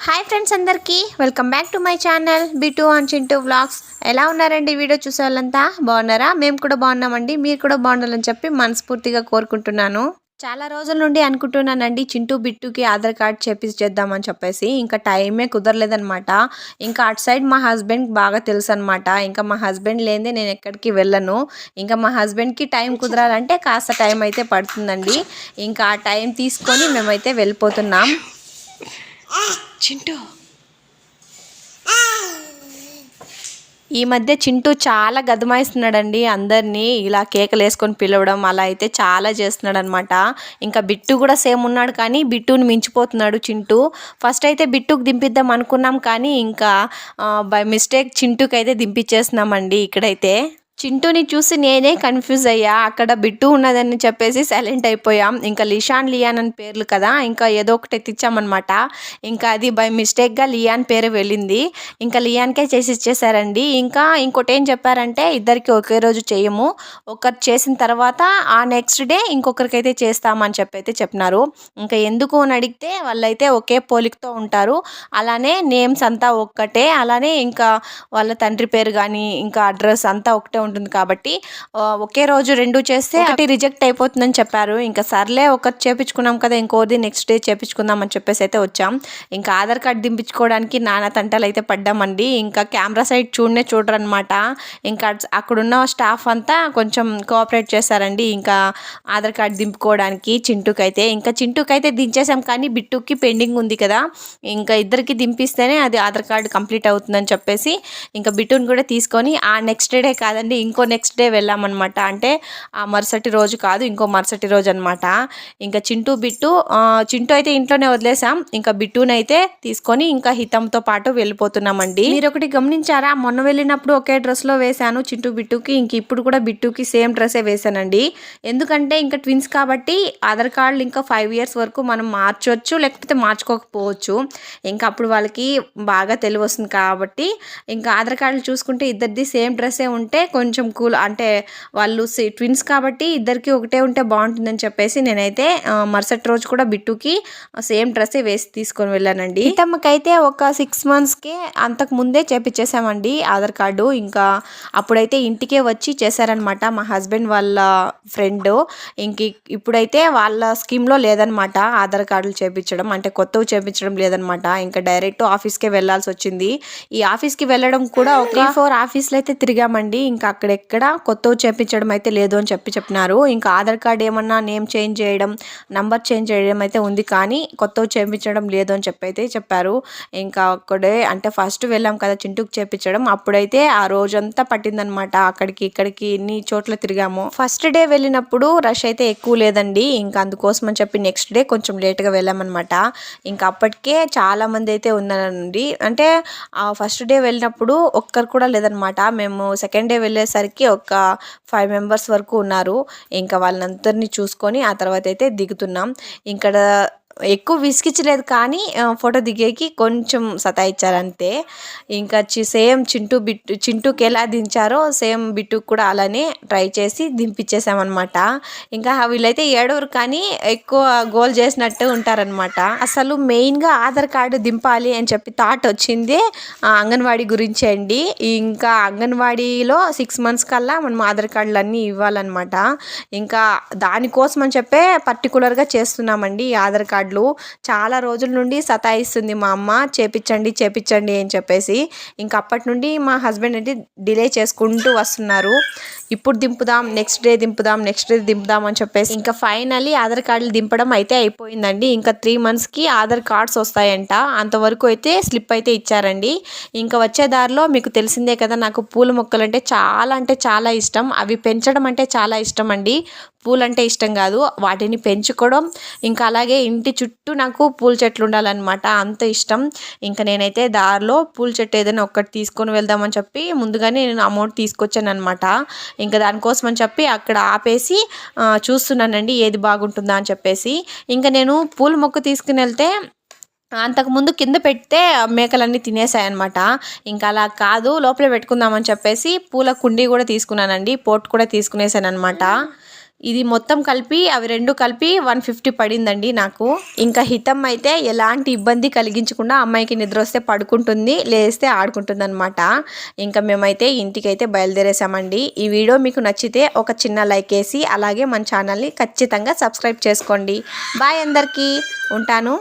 Hi friends అందరికీ welcome back to my channel Bittu and Chintu vlogs. ఎలా ఉన్నారండి? వీడియో చూసే వాళ్ళంతా బాగున్నారా? మేము కూడా బాగున్నామండి. మీరు కూడా బాగుండాలని చెప్పి మనస్ఫూర్తిగా కోరుకుంటున్నాను. చాలా రోజుల నుండి అనుకుంటున్నానండి చింటూ బిట్టుకి ఆధార్ కార్డ్ చేద్దామని చెప్పేసి. ఇంకా టైమే కుదరలేదనమాట. ఇంకా అటు సైడ్ మా హస్బెండ్ బాగా తెలుసు అనమాట. ఇంకా మా హస్బెండ్ లేనిదే నేను ఎక్కడికి వెళ్ళను. ఇంకా మా హస్బెండ్కి టైం కుదరాలంటే కాస్త టైం అయితే పడుతుందండి. ఇంకా ఆ టైం తీసుకొని మేమైతే వెళ్ళిపోతున్నాం. చింటూ ఈ మధ్య చింటూ చాలా గదమాయిస్తున్నాడండి. అందరినీ ఇలా కేకలు వేసుకొని పిలవడం అలా అయితే చాలా చేస్తున్నాడు అనమాట. ఇంకా బిట్టు కూడా సేమ్ ఉన్నాడు, కానీ బిట్టుని మించిపోతున్నాడు చింటూ. ఫస్ట్ అయితే బిట్టుకు దింపిద్దాం అనుకున్నాం, కానీ ఇంకా బై మిస్టేక్ చింటూకి అయితే దింపించేస్తున్నామండి. ఇక్కడైతే చింటూని చూసి నేనే కన్ఫ్యూజ్ అయ్యా. అక్కడ బిట్టు ఉన్నదని చెప్పేసి సైలెంట్ అయిపోయాం. ఇంకా లిషాన్ లియాన్ అని పేర్లు కదా, ఇంకా ఏదో ఒకటి ఎత్తిచ్చామన్నమాట. ఇంకా అది బై మిస్టేక్గా లియాన్ పేరు వెళ్ళింది. ఇంకా లియాన్కే చేసి ఇచ్చేసారండి. ఇంకా ఇంకోటి ఏం చెప్పారంటే ఇద్దరికి ఒకే రోజు చేయము, ఒకరు చేసిన తర్వాత ఆ నెక్స్ట్ డే ఇంకొకరికైతే చేస్తామని చెప్పైతే చెప్పినారు. ఇంకా ఎందుకు అని అడిగితే వాళ్ళైతే ఒకే పోలికతో ఉంటారు, అలానే నేమ్స్ అంతా ఒక్కటే, అలానే ఇంకా వాళ్ళ తండ్రి పేరు కానీ ఇంకా అడ్రస్ అంతా ఒకటే ఉంటుంది కాబట్టి ఒకే రోజు రెండు చేస్తే ఒకటి రిజెక్ట్ అయిపోతుందని చెప్పారు. ఇంకా సర్లే ఒకటి చేపించుకున్నాం కదా, ఇంకోది నెక్స్ట్ డే చేపించుకుందాం అని చెప్పేసి అయితే వచ్చాం. ఇంకా ఆధార్ కార్డ్ దింపించుకోవడానికి నానా తంటలు అయితే పడ్డామండి. ఇంకా కెమెరా సైడ్ చూడరనమాట. ఇంకా అక్కడున్న స్టాఫ్ అంతా కొంచెం కోఆపరేట్ చేశారండి. ఇంకా ఆధార్ కార్డ్ దింపుకోవడానికి చింటూకైతే దించేసాం, కానీ బిట్టుకి పెండింగ్ ఉంది కదా, ఇంకా ఇద్దరికి దింపిస్తేనే అది ఆధార్ కార్డు కంప్లీట్ అవుతుందని చెప్పేసి ఇంకా బిట్టుని కూడా తీసుకొని ఆ నెక్స్ట్ డే కాదండి, ఇంకో నెక్స్ట్ డే వెళ్ళామన్నమాట. అంటే ఆ మరుసటి రోజు కాదు, ఇంకో మరుసటి రోజు అనమాట. ఇంకా చింటూ అయితే ఇంట్లోనే వదిలేసాం. ఇంకా బిట్టునైతే తీసుకొని ఇంకా హితంతో పాటు వెళ్ళిపోతున్నామండి. మీరు ఒకటి గమనించారా? మొన్న వెళ్ళినప్పుడు ఒకే డ్రెస్లో వేశాను చింటూ బిట్టుకి, ఇంక ఇప్పుడు కూడా బిట్టుకి సేమ్ డ్రెస్సే వేసానండి. ఎందుకంటే ఇంకా ట్విన్స్ కాబట్టి ఆధార్ కార్డులు ఇంకా 5 years వరకు మనం మార్చవచ్చు, లేకపోతే మార్చుకోకపోవచ్చు. ఇంకా అప్పుడు వాళ్ళకి బాగా తెలివి వస్తుంది కాబట్టి ఇంకా ఆధార్ కార్డులు చూసుకుంటే ఇద్దరిది సేమ్ డ్రెస్సే ఉంటే కొంచెం కూల్, అంటే వాళ్ళు ట్విన్స్ కాబట్టి ఇద్దరికి ఒకటే ఉంటే బాగుంటుందని చెప్పేసి నేనైతే మరుసటి రోజు కూడా బిట్టుకి సేమ్ డ్రెస్సే వేసి తీసుకొని వెళ్ళానండి. తమకైతే ఒక 6 monthsకే అంతకు ముందే చేపించేసామండి ఆధార్ కార్డు. ఇంకా అప్పుడైతే ఇంటికే వచ్చి చేశారనమాట మా హస్బెండ్ వాళ్ళ ఫ్రెండ్. ఇంక ఇప్పుడైతే వాళ్ళ స్కీమ్లో లేదనమాట ఆధార్ కార్డులు చేపించడం, అంటే కొత్తవి చేపించడం లేదనమాట. ఇంకా డైరెక్ట్ ఆఫీస్కే వెళ్ళాల్సి వచ్చింది. ఈ ఆఫీస్కి వెళ్ళడం కూడా ఒక 3-4 ఆఫీస్లు అయితే తిరిగామండి. ఇంకా అక్కడెక్కడ కొత్తవి చేపించడం అయితే లేదు అని చెప్పినారు. ఇంకా ఆధార్ కార్డ్ ఏమన్నా నేమ్ చేంజ్ చేయడం, నంబర్ చేంజ్ చేయడం అయితే ఉంది, కానీ కొత్తవి చేపించడం లేదు అని చెప్పారు. ఇంకా అక్కడే అంటే ఫస్ట్ వెళ్ళాం కదా చింటూకి చేపించడం, అప్పుడైతే ఆ రోజంతా పట్టిందనమాట. అక్కడికి ఇక్కడికి ఇన్ని చోట్ల తిరిగాము. ఫస్ట్ డే వెళ్ళినప్పుడు రష్ అయితే ఎక్కువ లేదండి. ఇంకా అందుకోసం అని చెప్పి నెక్స్ట్ డే కొంచెం లేట్గా వెళ్ళామన్నమాట. ఇంకా అప్పటికే చాలా మంది అయితే ఉన్నారండి. అంటే ఫస్ట్ డే వెళ్ళినప్పుడు ఒక్కరు కూడా లేదనమాట. మేము సెకండ్ డే వెళ్ళేసరికి ఒక 5 members వరకు ఉన్నారు. ఇంకా వాళ్ళందరినీ చూసుకొని ఆ తర్వాత అయితే దిగుతున్నాం. ఇక్కడ ఎక్కువ విసిగించలేదు, కానీ ఫోటో దిగేకి కొంచెం సతాయిచ్చారంతే. ఇంకా సేమ్ చింటూకి ఎలా దించారో సేమ్ బిట్టుకు కూడా అలానే ట్రై చేసి దింపించేసామన్నమాట. ఇంకా వీళ్ళైతే ఏడవరు, కానీ ఎక్కువ గోల్ చేసినట్టు ఉంటారనమాట. అసలు మెయిన్గా ఆధార్ కార్డు దింపాలి అని చెప్పి థాట్ వచ్చింది అంగన్వాడీ గురించి అండి. ఇంకా అంగన్వాడీలో 6 months కల్లా మనం ఆధార్ కార్డులు అన్నీ ఇవ్వాలన్నమాట. ఇంకా దానికోసం అని చెప్పే పర్టికులర్గా చేస్తున్నామండి ఈ ఆధార్ కార్డు. చాలా రోజుల నుండి సతాయిస్తుంది మా అమ్మ, చేపించండి అని చెప్పేసి. ఇంకా అప్పటి నుండి మా హస్బెండ్ అంటే డిలే చేసుకుంటూ వస్తున్నారు. ఇప్పుడు దింపుదాం, నెక్స్ట్ డే దింపుదాం అని చెప్పేసి ఇంకా ఫైనల్లీ ఆధార్ కార్డులు దింపడం అయితే అయిపోయిందండి. ఇంకా 3 monthsకి ఆధార్ కార్డ్స్ వస్తాయంట. అంతవరకు అయితే స్లిప్ అయితే ఇచ్చారండి. ఇంకా వచ్చే దారిలో మీకు తెలిసిందే కదా, నాకు పూల మొక్కలు అంటే చాలా ఇష్టం. అవి పెంచడం అంటే చాలా ఇష్టం అండి. పూలంటే ఇష్టం కాదు, వాటిని పెంచుకోవడం, ఇంకా అలాగే ఇంటి చుట్టూ నాకు పూల చెట్లు ఉండాలన్నమాట, అంత ఇష్టం. ఇంకా నేనైతే దారిలో పూల చెట్టు ఏదైనా ఒక్కటి తీసుకొని వెళ్దామని చెప్పి ముందుగానే నేను అమౌంట్ తీసుకొచ్చాను అనమాట. ఇంకా దానికోసం అని చెప్పి అక్కడ ఆపేసి చూస్తున్నానండి ఏది బాగుంటుందా అని చెప్పేసి. ఇంకా నేను పూల మొక్క తీసుకుని వెళ్తే అంతకుముందు కింద పెడితే మేకలన్నీ తినేసాయన్నమాట. ఇంకా అలా కాదు, లోపలే పెట్టుకుందామని చెప్పేసి పూల కుండీ కూడా తీసుకున్నానండి, పోట్ కూడా తీసుకునేసాను అనమాట. ఇది మొత్తం కలిపి అవి 2 కలిపి 150 పడిందండి నాకు. ఇంకా హితం అయితే ఎలాంటి ఇబ్బంది కలిగించకుండా అమ్మాయికి నిద్ర వస్తే పడుకుంటుంది, లేస్తే ఆడుకుంటుంది అనమాట. ఇంకా మేమైతే ఇంటికైతే బయలుదేరేసామండి. ఈ వీడియో మీకు నచ్చితే ఒక చిన్న లైక్ వేసి అలాగే మన ఛానల్ని ఖచ్చితంగా సబ్స్క్రైబ్ చేసుకోండి. బాయ్ అందరికీ, ఉంటాను.